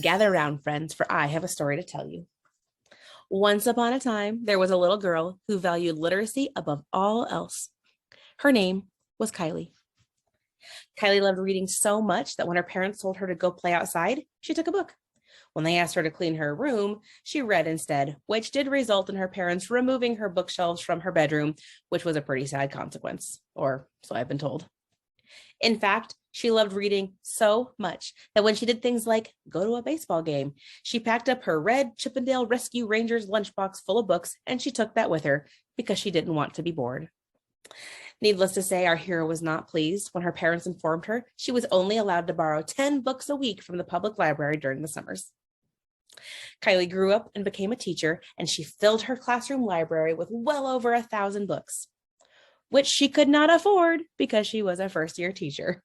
Gather round, friends, for I have a story to tell you. Once upon a time, there was a little girl who valued literacy above all else. Her name was Kylie. Kylie loved reading so much that when her parents told her to go play outside, she took a book. When they asked her to clean her room, she read instead, which did result in her parents removing her bookshelves from her bedroom, which was a pretty sad consequence, or so I've been told. In fact, she loved reading so much that when she did things like go to a baseball game, she packed up her red Chippendale Rescue Rangers lunchbox full of books and she took that with her because she didn't want to be bored. Needless to say, our hero was not pleased when her parents informed her she was only allowed to borrow 10 books a week from the public library during the summers. Kylie grew up and became a teacher, and she filled her classroom library with well over 1,000 books, which she could not afford because she was a first-year teacher.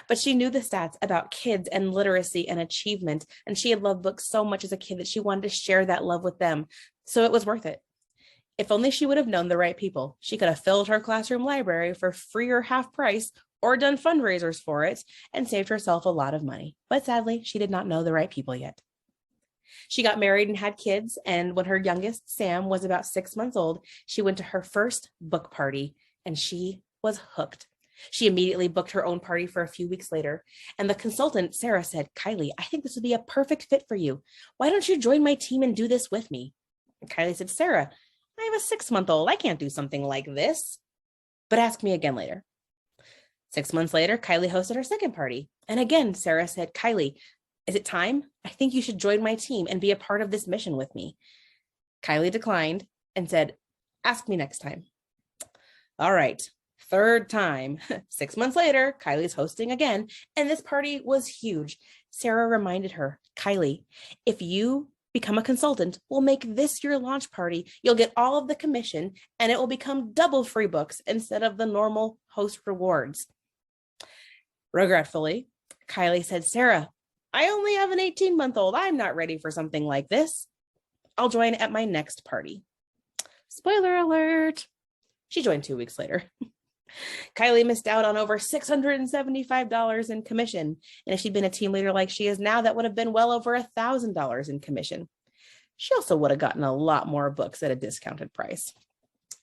But she knew the stats about kids and literacy and achievement, and she had loved books so much as a kid that she wanted to share that love with them, so it was worth it. If only she would have known the right people, she could have filled her classroom library for free or half price or done fundraisers for it and saved herself a lot of money. But sadly, she did not know the right people yet. She got married and had kids, and when her youngest, Sam, was about 6 months old, she went to her first book party, and she was hooked. She immediately booked her own party for a few weeks later, and the consultant, Sarah, said, "Kylie, I think this would be a perfect fit for you. Why don't you join my team and do this with me?" And Kylie said, "Sarah, I have a 6-month-old. I can't do something like this, but ask me again later." 6 months later, Kylie hosted her second party, and again, Sarah said, "Kylie, is it time? I think you should join my team and be a part of this mission with me." Kylie declined and said, "Ask me next time." All right, third time. 6 months later, Kylie's hosting again, and this party was huge. Sarah reminded her, "Kylie, if you become a consultant, we'll make this your launch party. You'll get all of the commission, and it will become double free books instead of the normal host rewards." Regretfully, Kylie said, "Sarah, I only have an 18-month-old. I'm not ready for something like this. I'll join at my next party." Spoiler alert. She joined 2 weeks later. Kylie missed out on over $675 in commission. And if she'd been a team leader like she is now, that would have been well over $1,000 in commission. She also would have gotten a lot more books at a discounted price.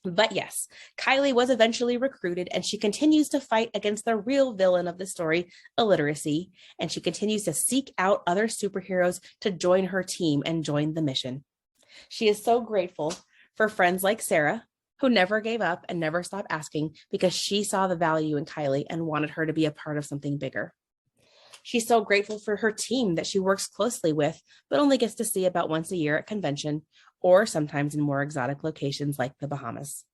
But yes, Kylie was eventually recruited, and she continues to fight against the real villain of the story, illiteracy, and she continues to seek out other superheroes to join her team and join the mission. She is so grateful for friends like Sarah, who never gave up and never stopped asking because she saw the value in Kylie and wanted her to be a part of something bigger. She's so grateful for her team that she works closely with, but only gets to see about once a year at convention, or sometimes in more exotic locations like the Bahamas.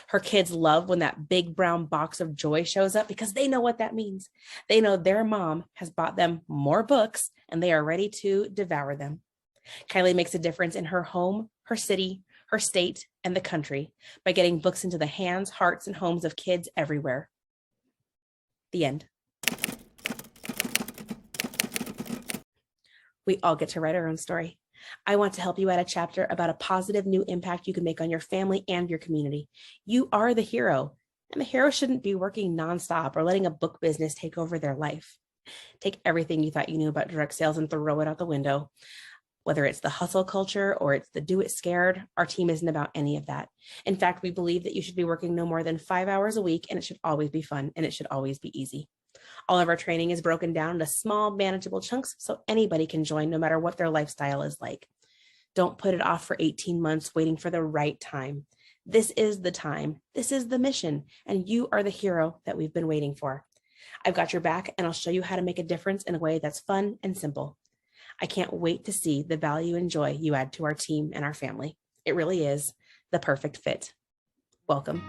Her kids love when that big brown box of joy shows up because they know what that means. They know their mom has bought them more books and they are ready to devour them. Kylie makes a difference in her home, her city, her state, and the country by getting books into the hands, hearts, and homes of kids everywhere. The end. We all get to write our own story. I want to help you add a chapter about a positive new impact you can make on your family and your community. You are the hero, and the hero shouldn't be working nonstop or letting a book business take over their life. Take everything you thought you knew about direct sales and throw it out the window. Whether it's the hustle culture or it's the do it scared, our team isn't about any of that. In fact, we believe that you should be working no more than 5 hours a week, and it should always be fun, and it should always be easy. All of our training is broken down into small, manageable chunks so anybody can join no matter what their lifestyle is like. Don't put it off for 18 months waiting for the right time. This is the time. This is the mission, and you are the hero that we've been waiting for. I've got your back, and I'll show you how to make a difference in a way that's fun and simple. I can't wait to see the value and joy you add to our team and our family. It really is the perfect fit. Welcome.